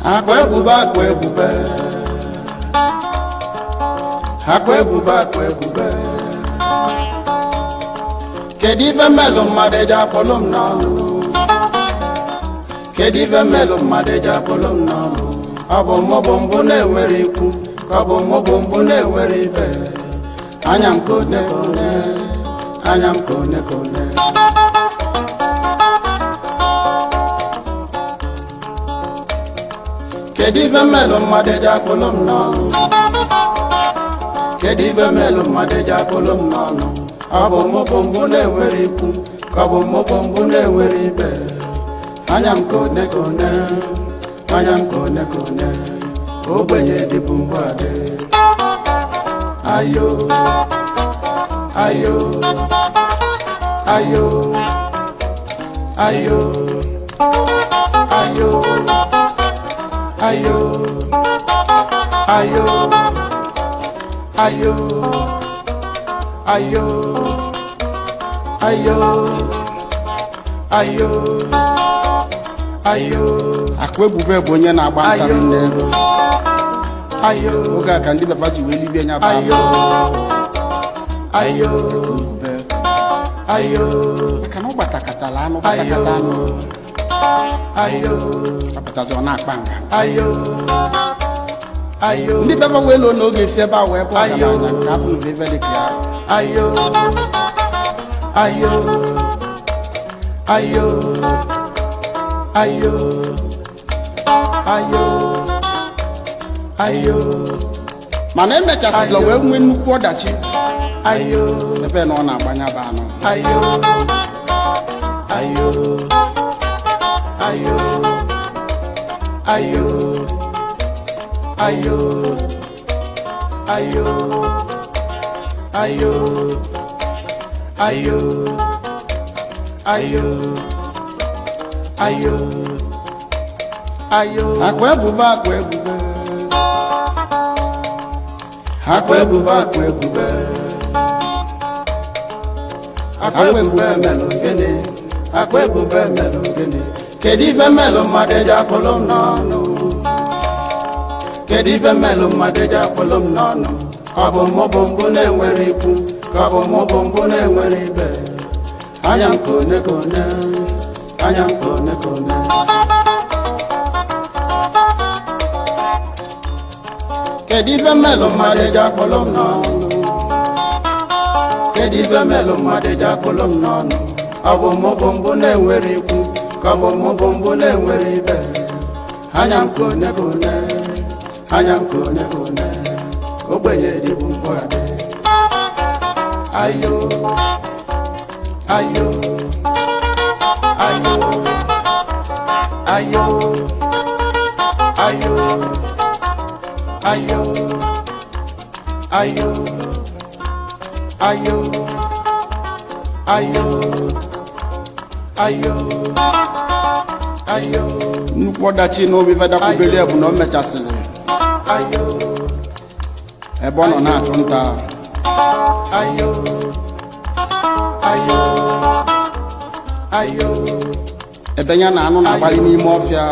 Akwa ebube akwa ebube akwa ebube akwa ebube kedu ife mmelụ mmadụ eji akpọlụ m n'ọnụ kedu ife mmelụ mmadụ eji akpọlụ m n'ọnụ ọ bụ mmụbụ mbụ na-enwere ikwu ka ọ bụ mmụbụ mbụ na-enwere ibe anya m ka one ka one anya m ka one ka one kedu ife mmelụ mmadụ eji akpọlụ m n'ọnụ kedu ife mmelụ mmadụ eji akpọlụ m n'ọnụ ọ bụ mmụbụ mbụ na-enwere ikwu ka ọ bụ mmụbụ mbụ na-enwere ibe anya m ka one ka one anya m ka one ka one ogbenye dịbụ mgbe adị ayo ayo ayo ayo ayo ayo ayo ayo ayo ayo ayo ayo akwa ebube bụ onye na-agba ntarị nne ayo oge a ka ndị baba ji wee libie nya bụ ayo ayo ayo maka na ọ gbatakatala anụ gbatakata anụ ayo apụtazi ọ na-akpa nga ayo ayo ndị baba wee lụọ n'oge si ebe a wee pụọ ayo nke afọ n'ụlọ ebe dị ka ya ayo ayo ayo ayo ayo ayo mana emechasịla wee nwee nnukwu ọdachi ayo ebe na ọ na-agbanya bụ anụ ayo ayo ayo ayo ayo ayo ayo ayo ayo ayo ayo akwa ebube akwa ebube akwa ebube akwa ebube akwa ebube melụ gịnị akwa ebube melụ gịnị kedu ife melụ mmadụ eji akpọlụ m n'ọnụ kedu ife melụ mmadụ eji akpọlụ m n'ọnụ ọ bụ mmụbụ mbụ na-enwere ikwu ka ọ bụ mmụbụ mbụ na-enwere ibe anya m ka one ka one anya m ka one ka one kedu ife mmelụ mmadụ eji akpọlụ m n'ọnụ kedu ife mmelụ mmadụ eji akpọlụ m n'ọnụ ọ bụ mmụbụ mbụ na-enwere ikwu ka ọ bụ mmụbụ mbụ na-enwere ibe anya m ka one ka one anya m ka one ka one ogbenye dịbụ mgbe adị ayo ayo ayo ayo ayo ayo ayo ayo ayo ayo ayo nnukwu ọdachi n'obi fedapụbeli bụ na o mechasịrị ayo ebe ọ nọ na-achụ nta ayo ayo ayo ebe ya na anụ na-agbalị n'ime ọfịa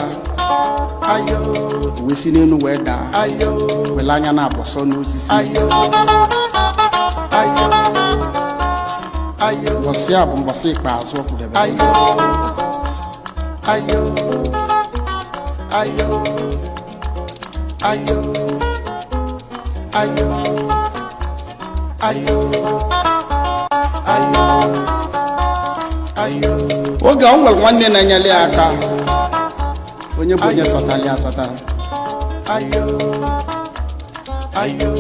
ayo wee si n'elu wee daa ayo wele anya na-abọsọ n'osisi ayo ayo ayo mbọsị a bụ mbọsị ikpeazụ ọ kwudebe ayo ayo ayo ayo ayo ayo ayo ayo oge ọ nwere nwanne na-enyere ya aka onye bụ onye sọtara ya asọta ayo ayo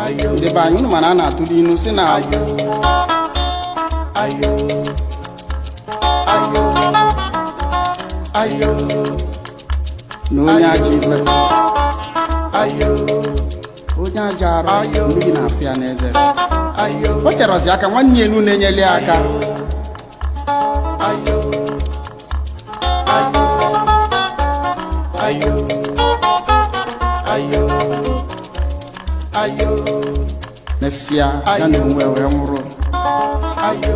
ayo ndị be anyị unu mana a na-atụli inu si na ayo ayo ayo ayo na onye ajọ ife ayo onye aja arụ mmiri na-afịa n'eze o terọzi aka nwanne enu na-enyere ya aka ayo ayo ayo ayo mesịa ya na onwe wee nwụrụ ayo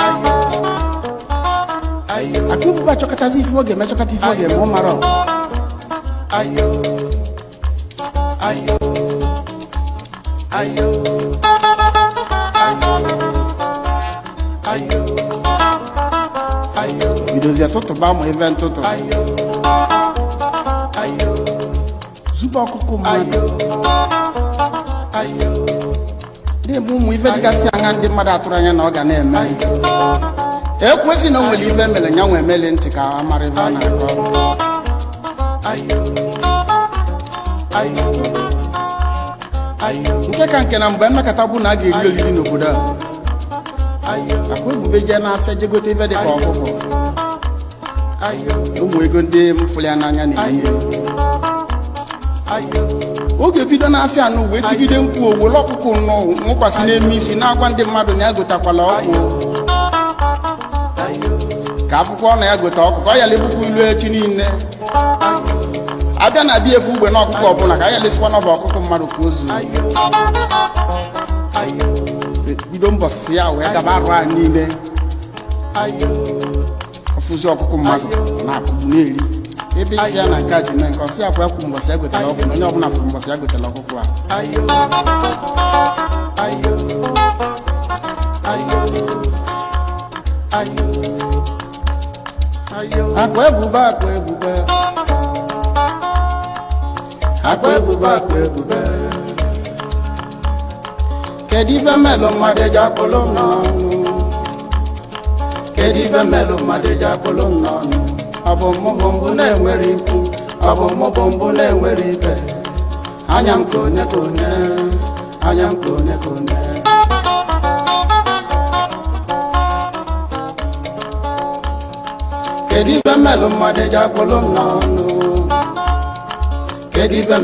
ayo Aku ba chokata zi ifu oge me chokata ifu oge mo maro. Ayo. Ayo. Ayo. Ayo. Ayo. Bidozia toto ba mo event toto. Ayo. Ayo. Zuba okuku mo. Ayo. Ayo. De mu ife digasi anga ndi mmadụ atụranya na ọ ga na-eme. Ekwesị na onwere ife mere nya nwe emele ntị ka amariva na akọ. Ayo. Ayo. Ayo. Nke ka nke na mgbe mmekọta bụ na a ga-eri olili n'obodo a. Ayo. Akwa ebube je na-afịa jegote ife dị ka ọkụkọ. Ayo. Ụmụ ego ndị mfụli n'anya na-enye. Ayo. Oge bido na-afịa anụ wee tigide mkpu owele ọkụkụ nwụkwasị n'eme isi na-agwa ndị mmadụ na ya gotakwala ọkụ ka akwụkwọ na ya gota ọkụkọ ya lebukwa ilu echi niile abịa na abịa efu ugbe na ọkụkọ ọbụla ka ya lesikwa n'ọba ọkụkọ mmadụ ka ozu bido mbọsị ya wee gaba arụ a niile ọfụzi ọkụkọ mmadụ na-akụkụ na-eri ebe isi ya na nke a ji mee nke ọsị akwa ya kwụ mbọsị ya gotela ọkụ na onye ọbụla fụrụ mbọsị ya gotela ọkụkọ a akwa ebube akwa ebube akwa ebube akwa ebube kedu ife melụ mmadụ eji akpụlụ m n'ọnụ kedu ife melụ mmadụ eji akpụlụ m n'ọnụ ọ bụ mbụ na-enwere ikwu ọ bụ mbụ na-enwere ibe anya m ka onye ka onye anya m ka onye ka onye kedu ife melụ mmadụ eji akpụlụ m n'ọnụ kedu ife